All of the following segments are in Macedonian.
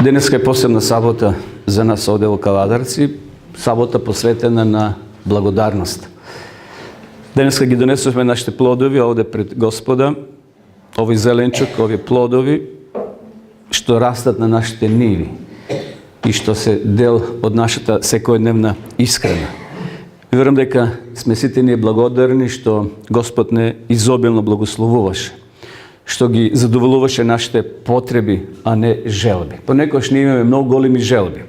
Денеска е посебна сабота за нас овде во Кавадарци, сабота посветена на благодарност. Денеска ги донесовме нашите плодови овде пред Господа, овој зеленчук, овие плодови, што растат на нашите ниви и што се дел од нашата секојдневна искрена. Верувам дека сме сите ние благодарни што Господ не изобилно благословуваше, што ги задоволуваше нашите потреби, а не желби. Понекогаш ние имаме многу големи желби.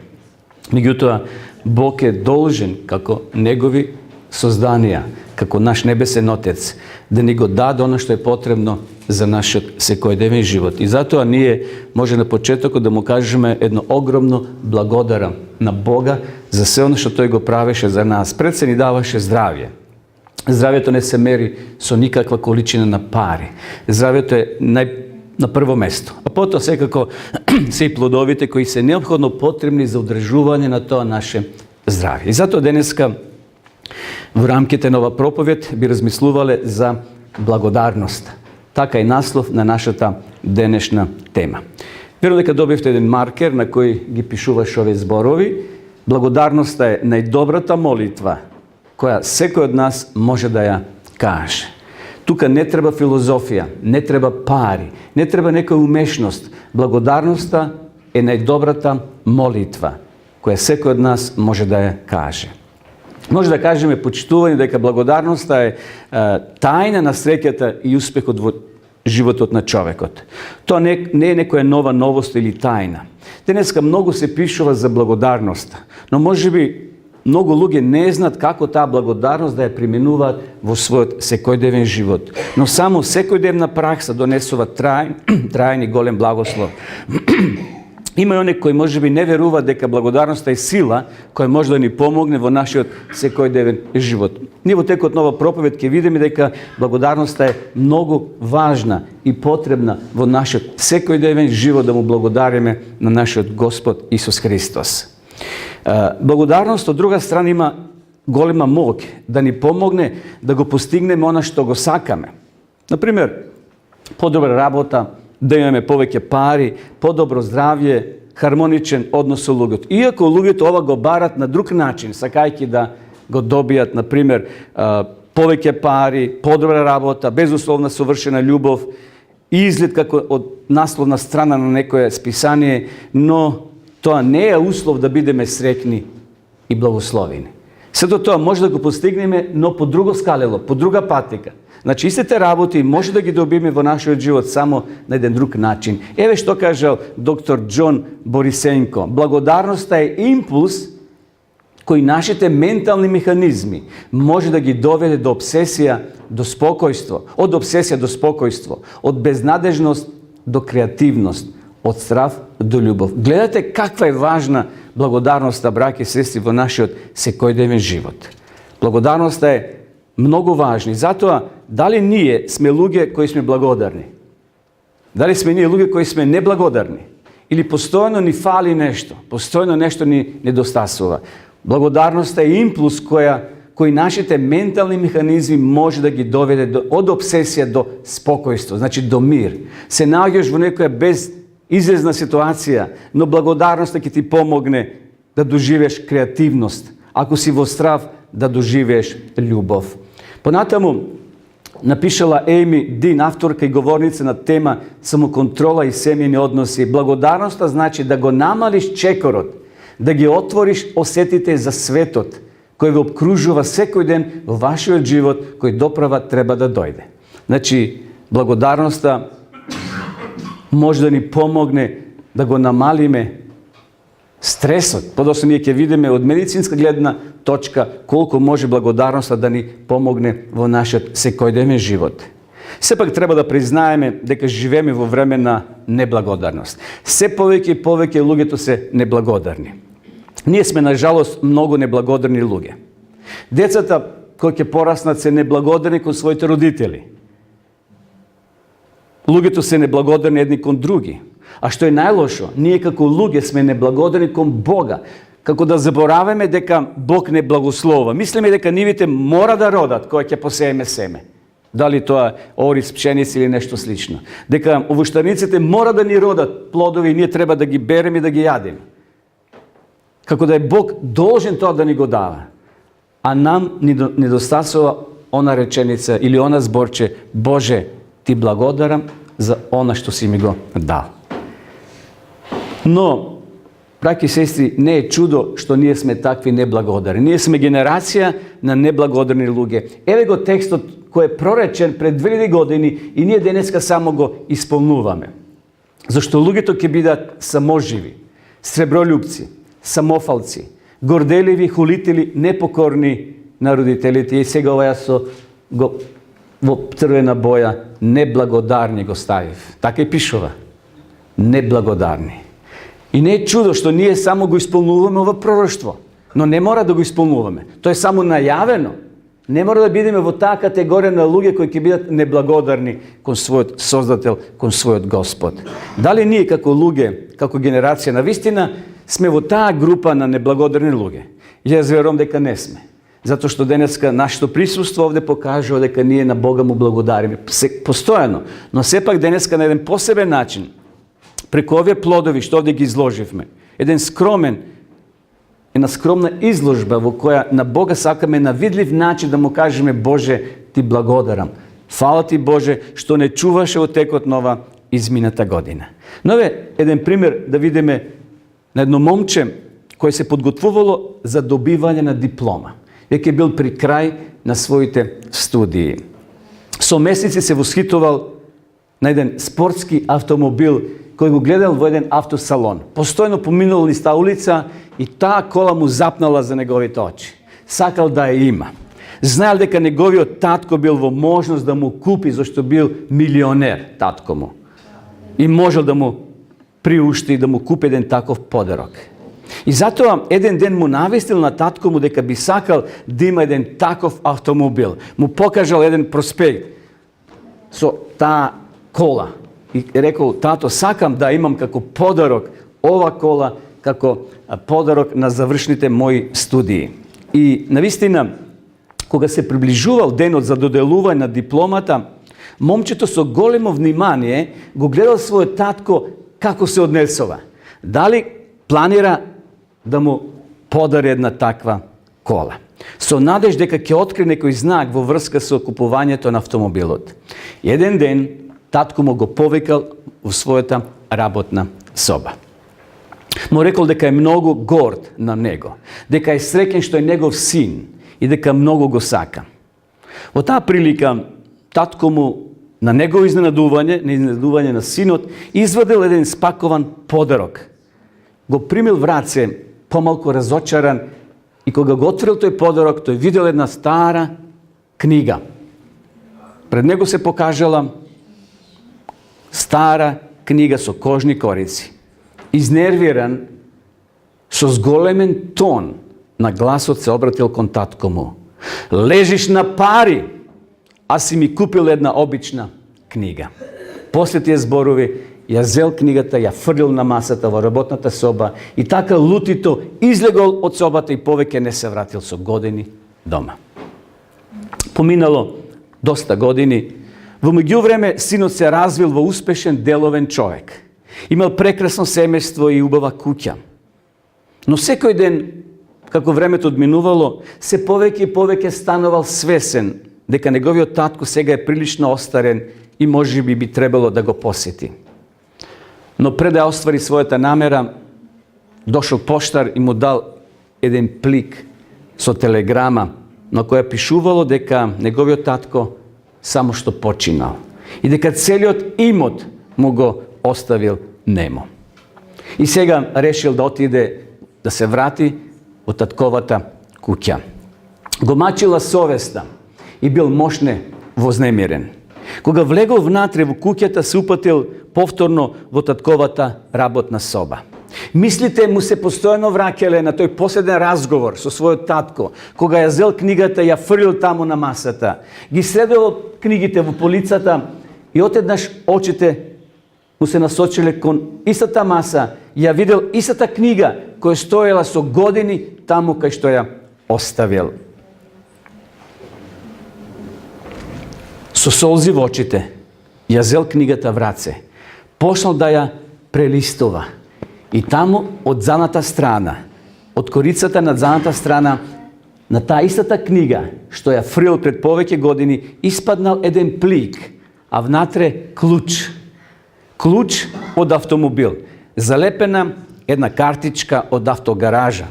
Меѓутоа, Бог е должен, како негови созданија, како наш небесен Отец, да ни го даде оно што е потребно за нашиот секојдневен живот. И затоа ние може на почетокот да му кажеме едно огромно благодарам на Бога за се оно што тој го правеше за нас. Пред се ни даваше здравје. Здравјето не се мери со никаква количина на пари. Здравјето е на прво место. А потоа секако се и плодовите кои се неопходно потребни за одржување на тоа наше здравје. И затоа денеска во рамките на ова проповед би размислувале за благодарност. Така и наслов на нашата денешна тема. Верувам дека добивте еден маркер на кој ги пишуваш овие зборови. Благодарноста е најдобрата молитва која секој од нас може да ја каже. Тука не треба филозофија, не треба пари, не треба некоја умешност. Благодарноста е најдобрата молитва која секој од нас може да ја каже. Може да кажеме почитување дека благодарноста е тајна на среќата и успехот во животот на човекот. Тоа не е некоја нова новост или тајна. Денеска многу се пишува за благодарноста, но можеби многу луѓе не знаат како таа благодарност да ја применуваат во својот секојдневен живот. Но само секојдневна пракса донесува трајен и голем благослов. Има и оние кои можеби не веруваат дека благодарноста е сила која може да ни помогне во нашиот секојдневен живот. Ние во текот на ова проповед ќе видиме дека благодарноста е многу важна и потребна во нашиот секојдневен живот да му благодариме на нашиот Господ Исус Христос. Благодарност од друга страна има голема моќ да ни помогне да го постигнеме она што го сакаме. Например, подобра работа, да имаме повеќе пари, подобро здравје, хармоничен однос со луѓето. Иако луѓето ова го барат на друг начин, сакајќи да го добијат, например, повеќе пари, подобра работа, безусловна совршена љубов, изглед како од насловна страна на некое списание, но тоа не е услов да бидеме среќни и благословени. Сето тоа може да го постигнеме, но по друго скалело, по друга патека. Значи, истите работи може да ги добиме во нашиот живот само на еден друг начин. Еве што кажал доктор Џон Борисенко. Благодарноста е импулс кој нашите ментални механизми може да ги доведе до обсесија до спокојство, од обсесија до спокојство, од безнадежност до креативност, од страв до љубов. Гледате каква е важна благодарноста, браќи и сестри, во нашиот секојдневен живот. Благодарноста е многу важна. И затоа, дали ние сме луѓе кои сме благодарни? Дали сме ние луѓе кои сме неблагодарни? Или постојано ни фали нешто? Постојано нешто ни недостасува? Благодарноста е импулс кој нашите ментални механизми може да ги доведе од обсесија до спокојство, значи до мир. Се наоѓаш во некоја безизлезна ситуација, но благодарноста ќе ти помогне да доживееш креативност. Ако си во страв, да доживееш љубов. Понатаму напишала Еми Дин, авторка и говорница на тема самоконтрола и семјени односи. Благодарноста значи да го намалиш чекорот, да ги отвориш осетите за светот кој ве обкружува секој ден во вашиот живот, кој доправа треба да дојде. Значи, благодарноста може да ни помогне да го намалиме стресот. Подоцна ние ќе видиме од медицинска гледна точка колку може благодарноста да ни помогне во нашиот секојдневен живот. Сепак треба да признаеме дека живееме во време на неблагодарност. Се повеќе и повеќе луѓето се неблагодарни. Ние сме, на жалост, многу неблагодарни луѓе. Децата кои ќе пораснат се неблагодарни кон своите родители. Луѓето се неблагодарни едни кон други. А што е најлошо, ние како луѓе сме неблагодарни кон Бога. Како да забораваме дека Бог не благослова. Мислиме дека нивите мора да родат кога ќе посееме семе. Дали тоа ориз, пшеница или нешто слично. Дека овоштарниците мора да ни родат плодови и ние треба да ги береме и да ги јадеме. Како да е Бог должен тоа да ни го дава. А нам недостасува она реченица или она зборче: Боже, ти благодарам за она што си ми го дал. Но, браќи и сестри, не е чудо што ние сме такви неблагодарни. Ние сме генерација на неблагодарни луѓе. Еве го текстот кој е проречен пред 2000 години и ние денеска само го исполнуваме. Зашто луѓето ќе бидат саможиви, сребролюбци, самофалци, горделиви, хулители, непокорни на родителите. И сега ова јас во црвена боја неблагодарни го ставив. Така и пишува. Неблагодарни. И не е чудо што ние само го исполнуваме ова пророштво, но не мора да го исполнуваме. Тоа е само најавено. Не мора да бидеме во таа категорија на луѓе кои ќе бидат неблагодарни кон својот Создател, кон својот Господ. Дали ние како луѓе, како генерација навистина сме во таа група на неблагодарни луѓе? Јас верувам дека не сме. Затоа што денеска нашето присуство овде покажува дека ние на Бога му благодариме постојано, но сепак денеска на еден посебен начин, преку овие плодови што овде ги изложивме, една скромна изложба во која на Бога сакаме на видлив начин да му кажеме: Боже, ти благодарам. Фала ти, Боже, што не чуваше во текот на ова измината година. Но еден пример да видиме на едно момче кој се подготвувало за добивање на диплома. Веќе бил при крај на своите студии. Со месеци се восхитувал на еден спортски автомобил кој го гледал во еден автосалон. Постојно поминувал низ таа улица и таа кола му запнала за неговите очи. Сакал да ја има. Знаел дека неговиот татко бил во можност да му купи, зашто бил милионер, татко му. И можел да му приушти и да му купи еден таков подарок. И затоа еден ден му навестил на татко му дека би сакал да има еден таков автомобил. Му покажал еден проспект со таа кола. И рекол: тато, сакам да имам како подарок ова кола, како подарок на завршните мои студии. И навистина, кога се приближувал денот за доделување на дипломата, момчето со големо внимание го гледал својот татко како се однесува. Дали планира да му подари една таква кола, со надеж дека ќе открие некој знак во врска со купувањето на автомобилот. Еден ден татко му го повикал во својата работна соба. Му рекол дека е многу горд на него, дека е среќен што е негов син и дека многу го сака. Во таа прилика татко му, на негово изненадување на синот, извадил еден спакован подарок. Го примил в раце, помалку разочаран, и кога го отворил тој подарок, тој видел една стара книга. Пред него се покажала стара книга со кожни корици. Изнервиран, со зголемен тон на гласот се обратил кон татко му: лежиш на пари, а си ми купил една обична книга. После тие зборови, ја зел книгата, ја фрлил на масата во работната соба и така лутито излегол од собата и повеќе не се вратил со години дома. Поминало доста години. Во меѓувреме синот се развил во успешен деловен човек. Имал прекрасно семејство и убава куќа. Но секој ден, како времето одминувало, се повеќе и повеќе станувал свесен дека неговиот татко сега е прилично остарен и можеби би требало да го посети. Но пред да оствари својата намера, дошол поштар и му дал еден плик со телеграма на која пишувало дека неговиот татко само што починал и дека целиот имот му го оставил немо. И сега решил да отиде, да се врати во татковата куќа. Го мачила совеста и бил мошне вознемирен. Кога влегол внатре во куќата, се упатил повторно во татковата работна соба. Мислите му се постојано враќале на тој последен разговор со својот татко, кога ја зел книгата и ја фрлил таму на масата. Ги следел книгите во полицата и отеднаш очите му се насочиле кон истата маса и ја видел истата книга која стоела со години таму кај што ја оставил. Со солзи во очите, ја зел книгата в раце, почнал да ја прелистува. И таму од задната страна, од корицата на задната страна, на таа истата книга, што ја фрил пред повеќе години, испаднал еден плик, а внатре клуч. Клуч од автомобил. Залепена една картичка од автогаража.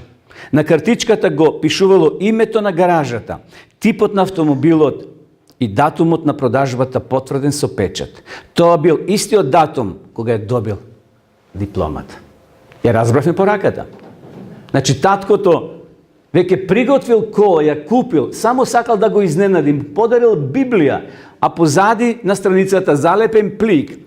На картичката го пишувало името на гаражата, типот на автомобилот и датумот на продажбата потврден со печат. Тоа бил истиот датум кога ја добил дипломата. Ја разбравме пораката. Значи, таткото веќе приготвил кола, ја купил, само сакал да го изненади, подарил Библија, а позади на страницата залепен плик,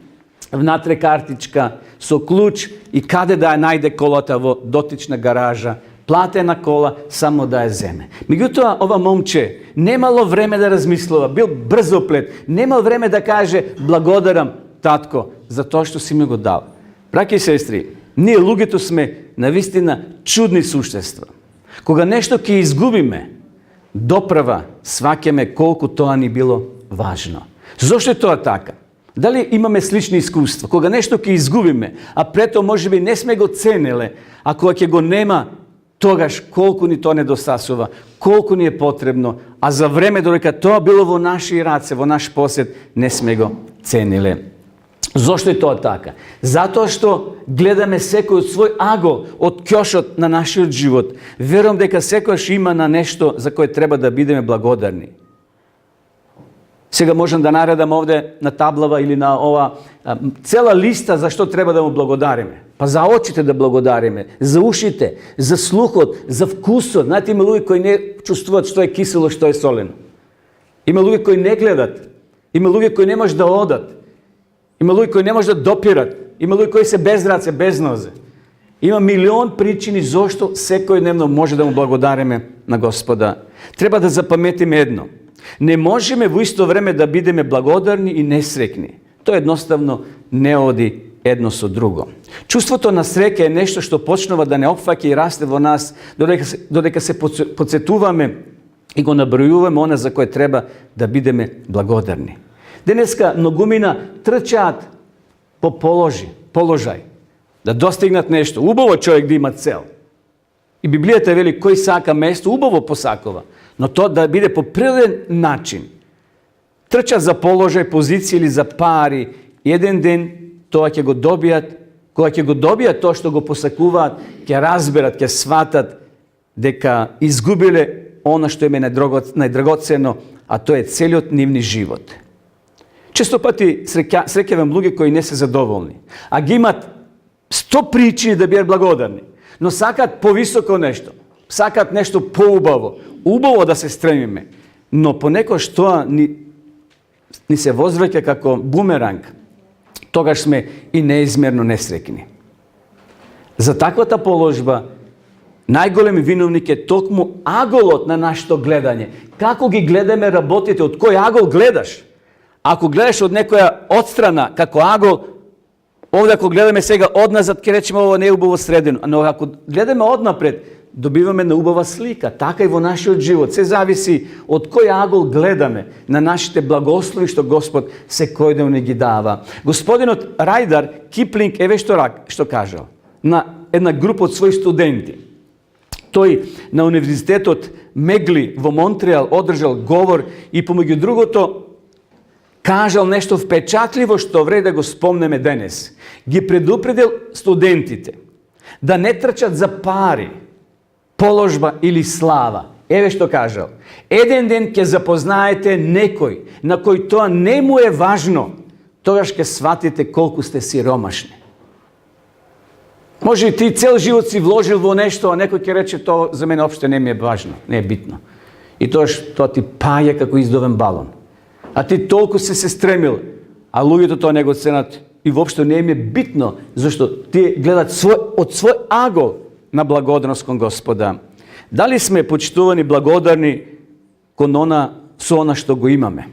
внатре картичка со клуч и каде да ја најде колата во дотична гаража, платена кола, само да ја земе. Меѓутоа, ова момче немало време да размислува, бил брзоплет, немал време да каже благодарам, татко, за тоа што си ми го дал. Браќи и сестри, ние луѓето сме навистина чудни суштества. Кога нешто ќе изгубиме, доправа сваќаме колку тоа ни било важно. Зошто е тоа така? Дали имаме слични искуства? Кога нешто ќе изгубиме, а прето можеби не сме го ценеле, а кога ќе го нема, тогаш колку ни тоа недостасува, колку ни е потребно, а за време додека тоа било во наши раце, во наш посед, не сме го цениле. Зошто е тоа така? Затоа што гледаме секој од свој агол, од ќошот на нашиот живот. Верувам дека секојаш има на нешто за кое треба да бидеме благодарни. Сега можам да наредам овде на таблава или на ова цела листа за што треба да му благодариме. Па за очите да благодариме, за ушите, за слухот, за вкусот. Знаете, има луѓе кои не чувствуваат што е кисело, што е солено. Има луѓе кои не гледат. Има луѓе кои не може да одат. Има луѓе кои не може да допират. Има луѓе кои се без раце, без нозе. Има милион причини зошто секојдневно може да му благодариме на Господа. Треба да запаметиме едно. Не можеме во исто време да бидеме благодарни и несрекни. Тоа едноставно не оди едно со друго. Чувството на среќа е нешто што почнува да не опфаќа и расте во нас, додека се подсетуваме и го набројуваме она за кое треба да бидеме благодарни. Денеска многумина трчаат по положај, да достигнат нешто. Убаво човек да има цел. И Библијата вели кој сака место, убаво посакува, но тоа да биде по природен начин. Трчат за положај, позиција или за пари, еден ден тоа ќе го добијат, кога ќе го добијат тоа што го посакуваат, ќе разберат, ќе сватат дека изгубиле она што им е најдрагоцено, а тоа е целиот нивни живот. Често пати среќавам луѓе кои не се задоволни, а ги имат 100 причини да бидат благодарни, но сакат повисоко нешто, сакат нешто поубаво, убаво да се стремиме, но понекогаш тоа ни се возвраќа како бумеранг. Тогаш сме и неизмерно несрекни. За таквата положба најголеми виновник е токму аголот на нашето гледање. Како ги гледаме работите, од кој агол гледаш? Ако гледаш од некоја отстрана, како агол, овде ако гледаме сега одназад, ќе речеме ова не е убаво средено, но ако гледаме однапред, добиваме на убава слика. Така и во нашиот живот. Се зависи од кој агол гледаме на нашите благослови што Господ секојдневно ни ги дава. Господинот Рајдар Киплинг еве што кажал на една група од своји студенти. Тој на Универзитетот Мегли во Монтреал одржал говор и помеѓу другото кажал нешто впечатливо што вреди да го спомнеме денес. Ги предупредил студентите да не трчат за пари, положба или слава. Еве што кажал. Еден ден ќе запознаете некој на кој тоа не му е важно, тогаш ќе сватите колку сте сиромашни. Може и ти цел живот си вложил во нешто, а некој ќе рече тоа за мене опште не ми е важно, не е битно. И тоа ти паја како издовен балон. А ти толку се стремил, а луѓето тоа не го ценат и воопшто не им е битно, зашто ти гледат од свој агол на благодарност кон Господа. Дали сме почитувани благодарни со она што го имаме?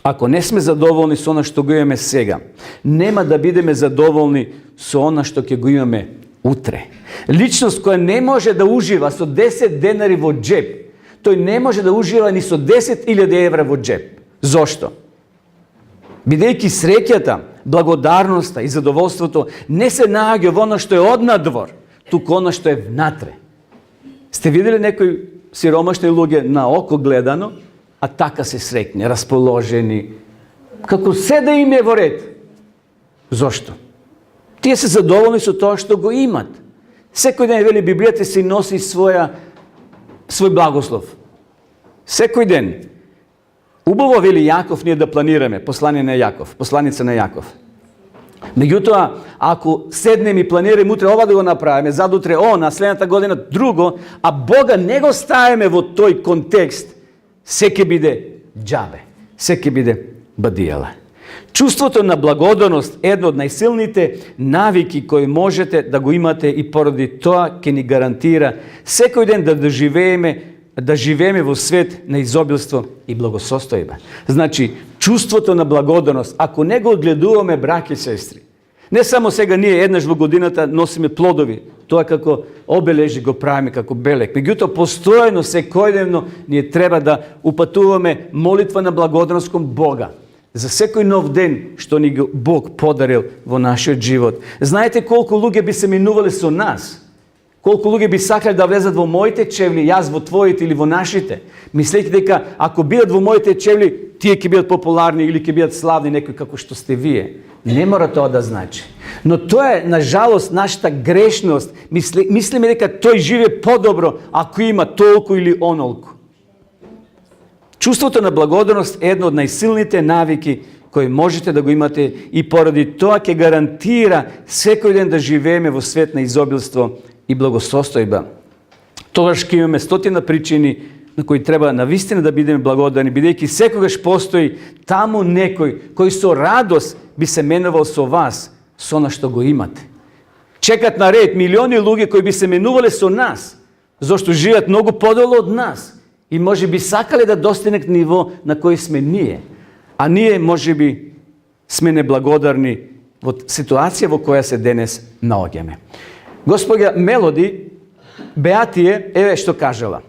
Ако не сме задоволни со она што го имаме сега, нема да бидеме задоволни со она што ќе го имаме утре. Личност која не може да ужива со 10 денари во джеб, тој не може да ужива ни со 10.000 евра во джеб. Зошто? Бидејќи среќата, благодарноста и задоволството не се наоѓа во оно што е однадвор, туку оно што е внатре. Сте видели некои сиромашни луѓе на око гледано, а така се среќни, расположени, како се да им е во ред. Зошто? Тие се задоволни со тоа што го имат. Секој ден, вели Библијата, си носи свој благослов. Секој ден. Убаво, вели Јаков, ние да планираме, послание на Јаков, посланица на Јаков. Меѓутоа, ако седнем и планираме утре ова да го направиме, задутре на следната година друго, а Бога не го ставиме во тој контекст, се ќе биде џабе, се ќе биде бадијала. Чувството на благодарност е едно од најсилните навики кои можете да го имате и поради тоа ќе ни гарантира секој ден да живееме во свет на изобилство и благосостојба. Значи, чувството на благодарност, ако не го одгледуваме, браќи и сестри, не само сега ние еднаш во годината носиме плодови, тоа како обележи го правиме како белек. Меѓутоа, постојано, секојдневно, ние треба да упатуваме молитва на благодарност кон Бога за секој нов ден што ни го Бог подарил во нашиот живот. Знаете колку луѓе би се минувале со нас? Колку луѓе би сакале да влезат во моите чевли, јас во твоите или во нашите, мислејќи дека ако бидат во моите чевли, тие ќе бидат популарни или ќе бидат славни некои како што сте вие. Не мора тоа да значи. Но тоа е, на жалост, нашата грешност. Мислиме дека тој живее подобро ако има толку или онолку. Чувството на благодарност е едно од најсилните навики кои можете да го имате и поради тоа ќе гарантира секој ден да живееме во свет на изобилство и благосостојба. Тогаш ќе имаме стотина причини на кои треба навистина да бидеме благодарни, бидејќи секогаш постои таму некој кој со радост би се менувал со вас, со она што го имате. Чекат на ред милиони луѓе кои би се менувале со нас, зашто живеат многу подолу од нас и може би сакале да достигнат ниво на кој сме ние. А ние може би сме неблагодарни во ситуација во која се денес наоѓаме. Господја Мелоди Беатие, еве што кажала.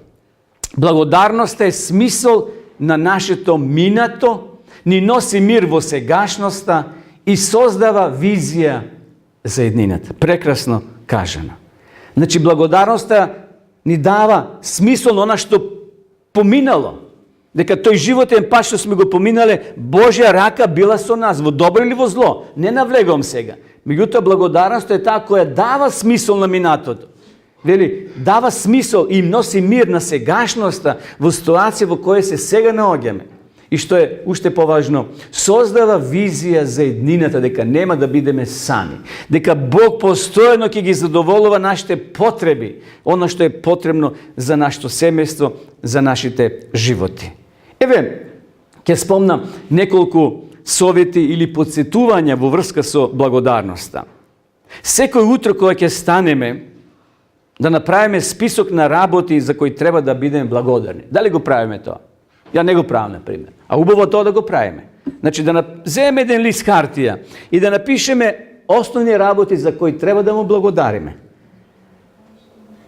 Благодарноста е смисол на нашето минато, ни носи мир во сегашноста и создава визија за еднината. Прекрасно кажано. Значи, благодарноста ни дава смисол на она што поминало. Дека тој животен пат што сме го поминале, Божја рака била со нас, во добро или во зло. Не навлегувам сега. Меѓутоа, благодарноста е таа која дава смисол на минатото. Вели, дава смисол и им носи мир на сегашноста во ситуација во која се сега наоѓаме. И што е уште поважно, создава визија за еднината, дека нема да бидеме сами. Дека Бог постојано ќе ги задоволува нашите потреби, оно што е потребно за нашето семејство, за нашите животи. Еве, ќе спомнам неколку совети или подсетувања во врска со благодарноста. Секој утро кога ќе станеме, да направиме список на работи за кои треба да бидеме благодарни. Дали го правиме тоа? Ја не го правам, например. А убаво тоа да го правиме. Значи, да земеме еден лист хартија и да напишеме основни работи за кои треба да му благодариме.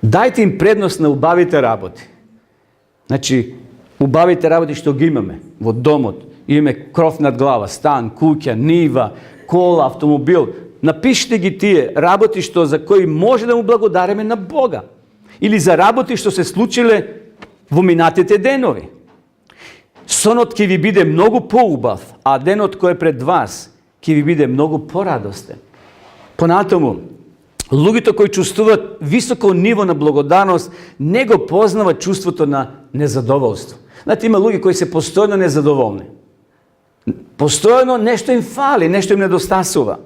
Дајте им предност на убавите работи. Значи, убавите работи што ги имаме во домот. Имаме кров над глава, стан, куќа, нива, кола, автомобил. Напишите ги тие работи што за кои може да му благодариме на Бога. Или за работи што се случиле во минатите денови. Сонот ќе ви биде многу поубав, а денот кој е пред вас ќе ви биде многу порадостен. Понатаму, луѓето кои чувствуваат високо ниво на благодарност не го познават чувството на незадоволство. Знаете, има луѓе кои се постојано незадоволни. Постојано нешто им фали, нешто им недостасува.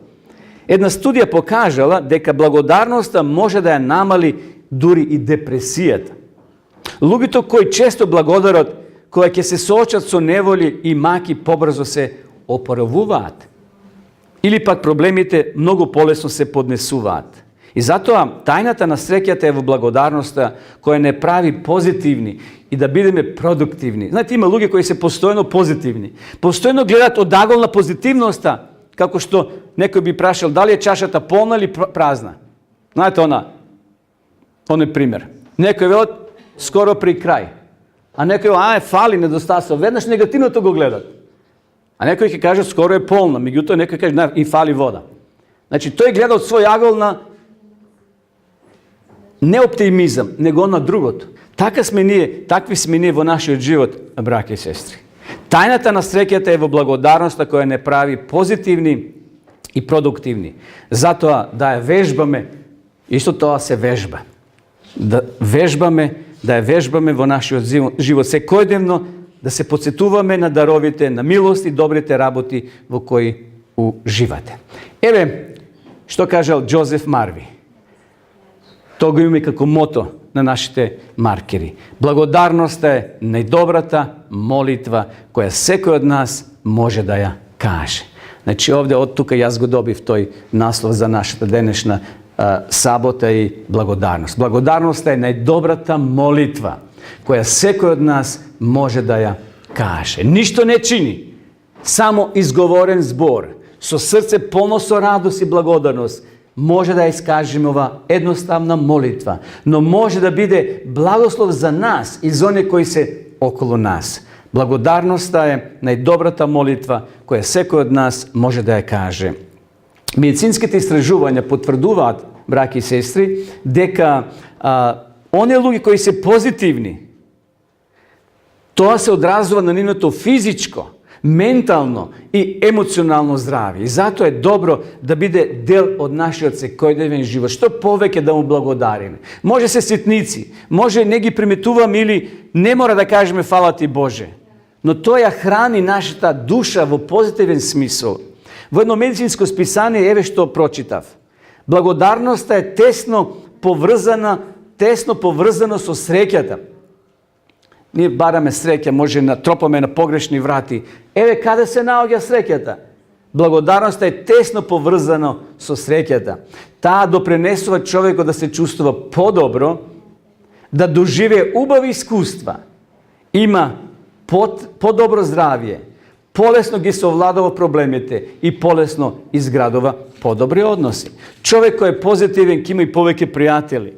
Една студија покажала дека благодарноста може да ја намали дури и депресијата. Луѓето кои често благодарат, кои ќе се соочат со неволи и маки, побрзо се опоравуваат. Или пак проблемите многу полесно се поднесуваат. И затоа тајната на среќата е во благодарноста која не прави позитивни и да бидеме продуктивни. Знаете, има луѓе кои се постојано позитивни. Постојано гледат одагол на позитивноста, како што некој би прашал дали е чашата полна или празна. Знаете оној пример. Некој велат скоро при крај. А некој фали, недостасува. Веднаш негативното го гледат. A nekoj ќе каже скоро е полна, меѓутоа некој каже им фали вода. Значи тој гледа од свој агол на не оптимизам, него на другото. Такви сме ние во нашиот живот, браќа и сестри. Тајната на среќата е во благодарноста која не прави позитивни и продуктивни. Затоа да ја вежбаме, исто тоа се вежба. Да ја вежбаме во нашиот живот секојдневно, да се подсетуваме на даровите, на милост и добрите работи во кои уживате. Еве, што кажал Джозеф Марви. Тоа го имаме како мото на нашите маркери. Благодарноста е најдобрата молитва која секој од нас може да ја каже. Значи овде од тука јас го добив тој наслов за нашата денешна сабота и благодарност. Благодарноста е најдобрата молитва која секој од нас може да ја каже. Ништо не чини, само изговорен збор, со срце полно со радост и благодарност, може да искажеме ова едноставна молитва, но може да биде благослов за нас и за оние кои се околу нас. Благодарноста е најдобрата молитва која секој од нас може да ја каже. Медицинските истражувања потврдуваат, браќи и сестри, дека оние луѓе кои се позитивни, тоа се одразува на нивното физичко, ментално и емоционално здравје. И затоа е добро да биде дел од нашиот секојдневен живот. Што повеќе да му благодариме. Може се ситници, може не ги приметуваме или не мора да кажеме фала ти Боже. Но тоа ја храни нашата душа во позитивен смисол. Во едно медицинско списание, еве што прочитав. Благодарноста е тесно поврзана со среќата. Ние бараме среќа, може тропаме на погрешни врати. Еве каде се наоѓа среќата. Благодарноста е тесно поврзана со среќата. Таа допринесува човекот да се чувствува подобро, да доживее убави искуства. Има подобро здравје, полесно ги совладува проблемите и полесно изградува подобри односи. Човек кој е позитивен, ќе има и повеќе пријатели,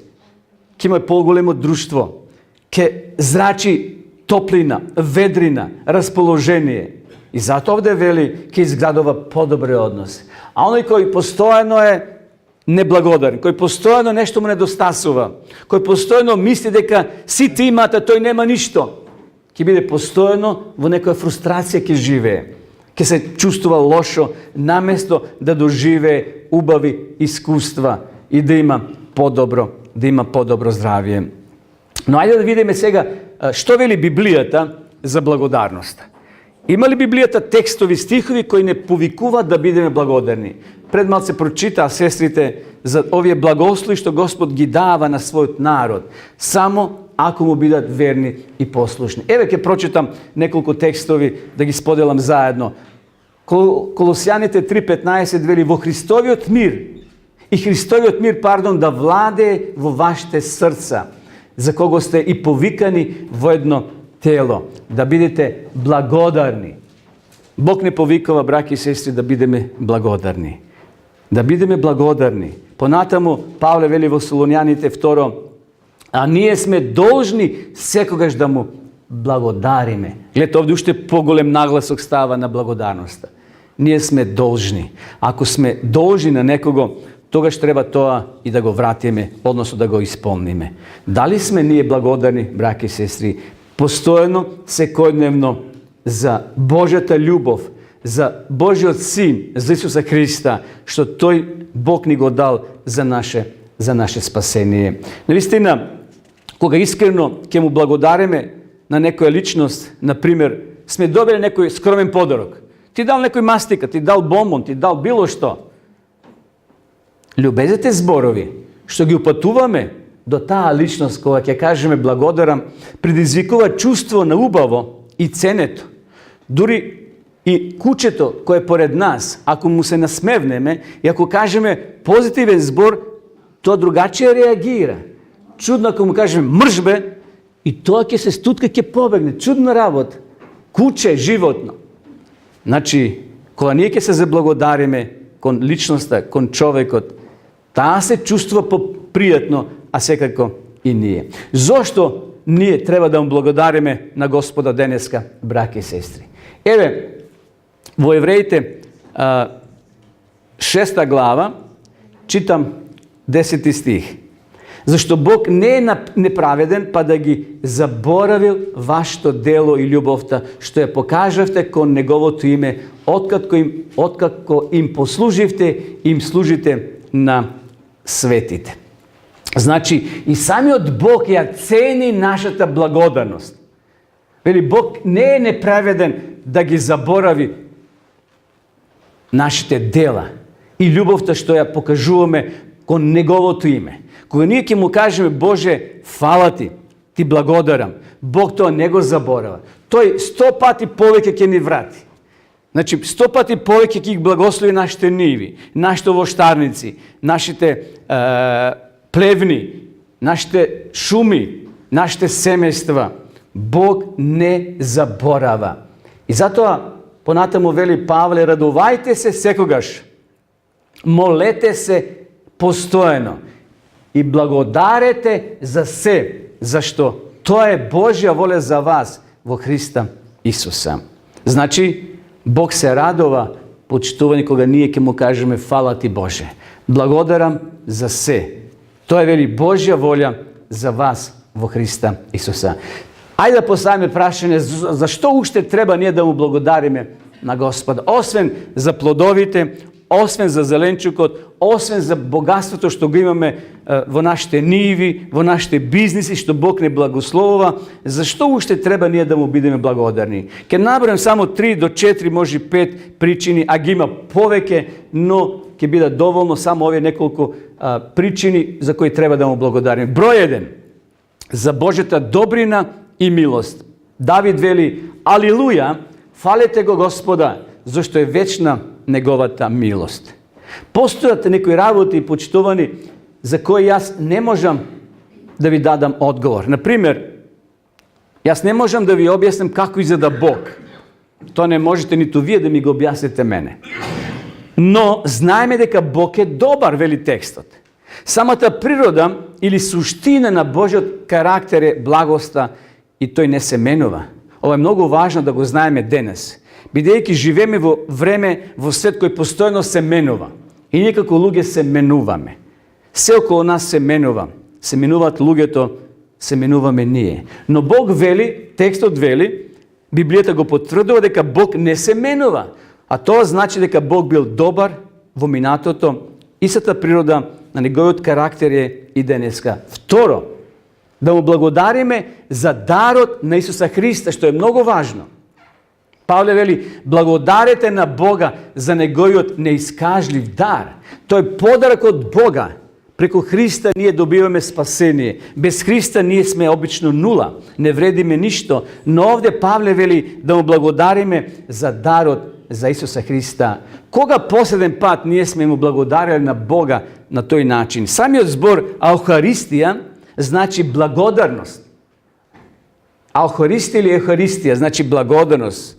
ќе има поголемо друштво, ќе зрачи топлина, ведрина, расположение. И затоа овде вели, ќе изградува подобри односи. А оној кој постојано е неблагодарен, кој постојано нешто му недостасува, кој постојано мисли дека сите имаат, а тој нема ништо, ќе биде постојано во некоја фрустрација ќе живее. Ќе се чувствува лошо, наместо да доживее убави искуства и да има подобро здравје. Но ајде да видиме сега што вели Библијата за благодарноста. Има ли Библијата текстови, стихови кои не повикуваат да бидеме благодарни? Пред малце прочитаа сестрите за овие благослови што Господ ги дава на својот народ, само ако му бидат верни и послушни. Еве ќе прочитам неколку текстови да ги споделам заедно. Колосјаните 3:15 вели: во Христовиот мир да владее во вашите срца, за кого сте и повикани во едно тело, да бидете благодарни. Бог не повикува, браќи и сестри, да бидеме благодарни. Да бидеме благодарни. Понатаму Павле вели во Солуњаните 2: а ние сме должни секогаш да му благодариме. Гледате, овде уште поголем нагласок става на благодарноста. Ние сме должни. Ако сме должни на некого, тогаш треба тоа и да го вратиме, односно да го исполниме. Дали сме ние благодарни, браќи и сестри, постојано, секојдневно за Божјата љубов, за Божјиот Син, за Исуса Христа, што тој Бог ни го дал за наше спасение. Навистина, кога искрено ќе му благодариме на некоја личност, например, сме добили некој скромен подарок. Ти дал некој мастика, ти дал бомбон, ти дал било што. Љубезите зборови што ги упатуваме до таа личност кога ќе кажеме благодарам, предизвикува чувство на убаво и ценето. Дури и кучето кое е поред нас, ако му се насмевнеме и ако кажеме позитивен збор, тоа другачие реагира. Чудно ако му кажеме мрш бе, и тоа ќе се стутка, ќе побегне. Чудна работа. Куче, животно. Значи, кога ние ќе се заблагодариме кон личноста, кон човекот, таа се чувствува попријатно, а секако и ние. Зошто ние треба да му благодариме на Господа денеска, браќи и сестри? Еве, Во Евреите 6 глава, читам 10 стих. Зашто Бог не е неправеден, па да ги заборавил вашето дело и љубовта, што ја покажавте кон Неговото име, откако им послуживте, им служите на светите. Значи, и самиот Бог ја цени нашата благодарност. Вели, Бог не е неправеден да ги заборави нашите дела и љубовта што ја покажуваме кон Неговото име. Кога ние ќе му кажеме, Боже, фала ти, ти благодарам, Бог тоа не го заборава. Тој 100 пати повеќе ќе ни врати. Значи, 100 пати повеќе ќе ги благослови нашите ниви, нашите овоштарници, нашите плевни, нашите шуми, нашите семејства. Бог не заборава. И затоа, понатаму вели Павле, радувајте се секогаш, молете се постојано и благодарете за се, зашто тоа е Божја воля за вас во Христа Исуса. Значи, Бог се радува, почитувани, кога ние ќе му кажеме фала ти Боже. Благодарам за се. Тоа е вели Божја воля за вас во Христа Исуса. Ајде да поставиме прашање, зашто уште треба ние да му благодариме на Господа? Освен за плодовите, освен за зеленчукот, освен за богатството што го имаме во нашите ниви, во нашите бизниси, што Бог не благословува, зашто уште треба ние да му бидеме благодарни? Ке наберем само 3 до 4, може 5 причини, а ги има повеќе, но ќе биде доволно само овие неколку причини за кои треба да му благодариме. Број 1. За Божјата добрина и милост. Давид вели, алилуја, фалете го Господа, зашто е вечна Неговата милост. Постојат некои работи, почитувани, за кои јас не можам да ви дадам одговор. Например, јас не можам да ви објаснам како изгледа Бог. Тоа не можете ниту вие да ми го објасните мене. Но знаеме дека Бог е добар, вели текстот. Самата природа или суштина на Божјот карактер е благоста и тој не се менува. Ова е многу важно да го знаеме денес. Бидејќи живееме во време, во свет кој постојано се менува. И ние како луѓе се менуваме. Се околу нас се менува. Се менуваат луѓето, се менуваме ние. Но Бог вели, текстот вели, Библијата го потврдува дека Бог не се менува. А тоа значи дека Бог бил добар во минатото, истата природа на Неговиот карактер е и денеска. Второ, да му благодариме за дарот на Исуса Христа, што е многу важно. Павле вели, благодарете на Бога за Неговиот неискажлив дар. Тој подарок од Бога. Преку Христа ние добиваме спасение. Без Христа ние сме обично нула. Не вредиме ништо. Но овде Павле вели да му благодариме за дарот за Исуса Христа. Кога последен пат ние сме му благодарили на Бога на тој начин? Самиот збор Аухаристија значи благодарност. Аухаристија или Евхаристија значи благодарност.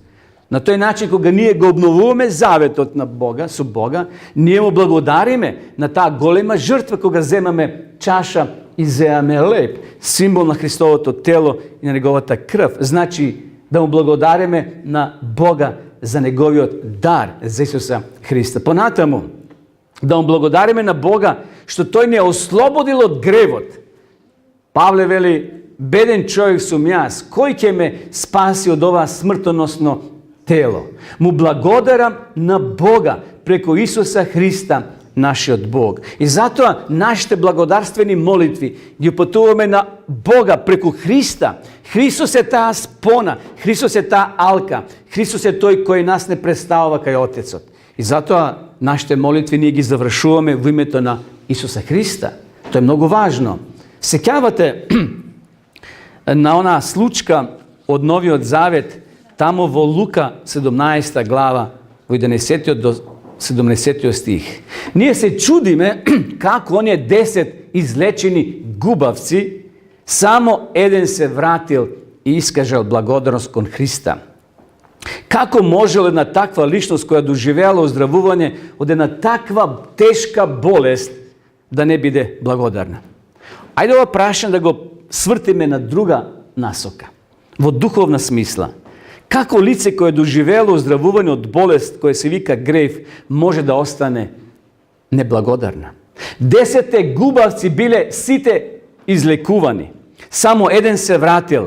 На тој начин, кога ние го обновуваме заветот на Бога, со Бога, ние му благодариме на таа голема жртва, кога земаме чаша и земаме леб, символ на Христовото тело и на Неговата крв. Значи, да му благодариме на Бога за Неговиот дар, за Исуса Христа. Понатаму, да му благодариме на Бога, што Тој не ослободил од гревот. Павле вели, беден човек сум јас, кој ќе ме спаси од ова смртоносно тело? Му благодарам на Бога преку Исуса Христа, нашиот Бог. И затоа нашите благодарствени молитви ги упатуваме на Бога преку Христа. Христос е таа спона, Христос е таа алка, Христос е тој кој нас не представува кај Отецот. И затоа нашите молитви ние ги завршуваме во името на Исуса Христа. Тоа е многу важно. Сеќавате на она случка од Новиот Завет, тамо во Лука 17 глава, во 11 до 70 стих. Ние се чудиме како оние 10 излечени губавци, само еден се вратил и искажал благодарност кон Христа. Како можела една таква личност која доживеала оздравување од една таква тешка болест да не биде благодарна? Ајде ова прашање да го свртиме на друга насока, во духовна смисла. Kako lice koje je doživelo ozdravuvanje od bolest koje se vika greh može da ostane neblagodarna? 10 gubavci bile site izlekuvani. Samo jedan se vratil.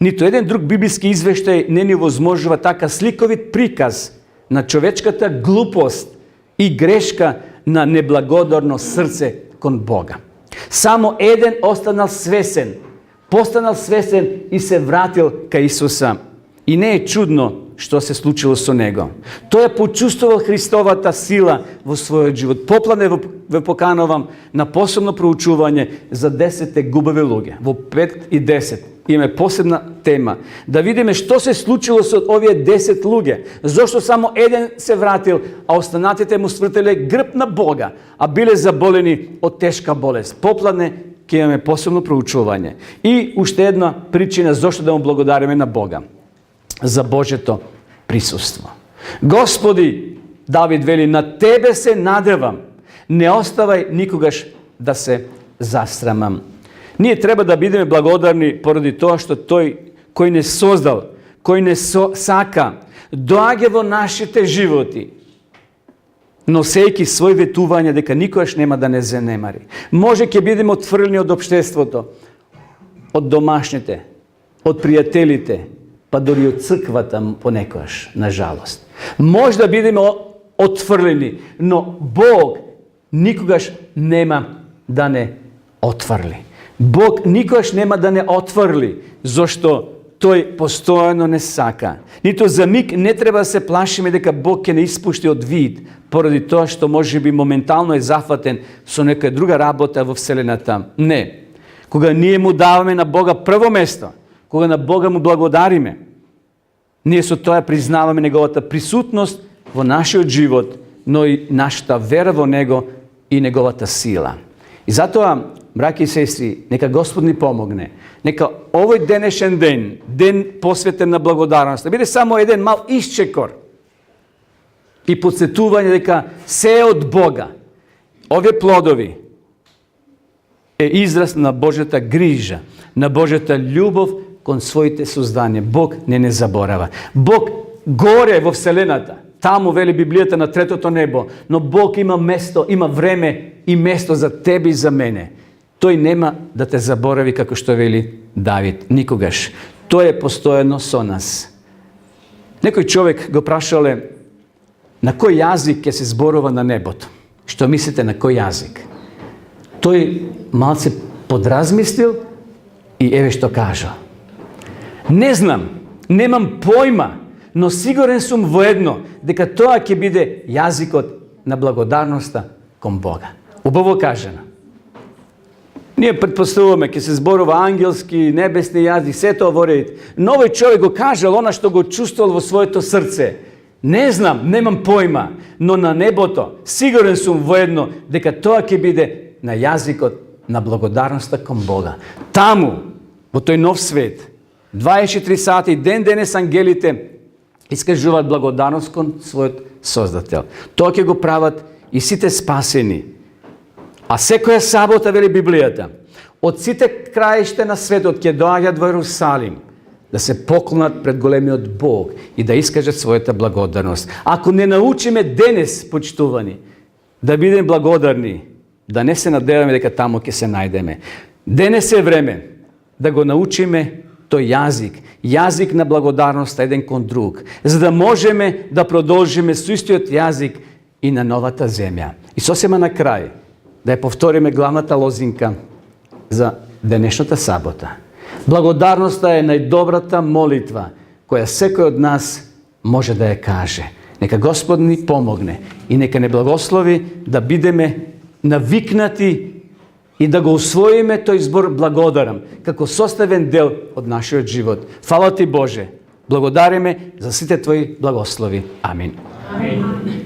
Nito jedan drug biblijski izveštaj не ни возможува така сликовит приказ на човечката глупост и грешка на неблагодарно срце кон Бога. Само един останал свесен, постанал свесен и се вратил ка Исуса. И не е чудно што се случило со него. Тој е почувствувал Христовата сила во својот живот. Поплане ве поканувам на посебно проучување за 10 губави луѓе. Во 5 и 10 имаме посебна тема. Да видиме што се случило со овие 10 луѓе. Зошто само еден се вратил, а останатите му свртеле грб на Бога, а биле заболени од тешка болест. Поплане ќе имаме посебно проучување. И уште една причина зошто да му благодариме на Бога. За Божето присуство. Господи, Давид вели, на Тебе се надевам. Не оставај никогаш да се засрамам. Ние треба да бидеме благодарни поради тоа што Тој кој не создал, кој не сака, доаѓа во нашите животи, носејки свој ветување дека никогаш нема да не занемари. Може ќе бидеме отфрлени од општеството, од домашните, од пријателите, па дори од црквата понекогаш, на жалост. Може да бидеме отфрлени, но Бог никогаш нема да не отфрли. Бог никогаш нема да не отфрли, зашто Тој постојано не сака. Нито за миг не треба да се плашиме дека Бог ќе не испушти од вид, поради тоа што може би моментално е зафатен со нека друга работа во Вселената. Не. Кога ние му даваме на Бога прво место, кога на Бога му благодариме, ние со тоа признаваме неговата присутност во нашиот живот, но и нашата вера во него и неговата сила. И затоа, браќи и сестри, нека Господ ни помогне. Нека овој денешен ден, ден посветен на благодарност, да биде само еден мал исчекор и подсетување дека се е од Бога. Овие плодови е израз на Божјата грижа, на Божјата љубов кон своите созданија. Бог не заборава. Бог горе во Вселената, таму вели Библијата на третото небо, но Бог има место, има време и место за тебе и за мене. Тој нема да те заборави како што вели Давид, никогаш. Тој е постојано со нас. Некој човек го прашале на кој јазик ќе се зборува на небото. Што мислите на кој јазик? Тој малце подразмислил и еве што кажа. Не знам, немам појма, но сигурен сум во едно, дека тоа ќе биде јазикот на благодарноста кон Бога. Убаво кажано. Ние предпоставуваме ќе се зборува ангелски, небесни јазик, се тоа во ред. Но овој човек го кажал она што го чувствувал во своето срце. Не знам, немам појма, но на небото сигурен сум во едно, дека тоа ќе биде на јазикот на благодарноста кон Бога. Таму, во тој нов свет, 24 сати, ден денес ангелите искажуваат благодарност кон својот Создател. Тоа ќе го прават и сите спасени. А секоја сабота, вели Библијата, од сите краиште на светот ќе доаѓаат во Ерусалим да се поклонат пред големиот Бог и да искажат својата благодарност. Ако не научиме денес, почитувани, да бидеме благодарни, да не се надеваме дека таму ќе се најдеме. Денес е време да го научиме тој јазик на благодарност еден кон друг, за да можеме да продолжиме со истиот јазик и на новата земја. И сосема на крај, да ја повториме главната лозинка за денешната сабота. Благодарноста е најдобрата молитва која секој од нас може да ја каже. Нека Господ ни помогне и нека не благослови да бидеме навикнати и да го усвоиме тој збор благодарам како составен дел од нашиот живот. Фала ти Боже. Благодариме за сите твои благослови. Амин. Амин.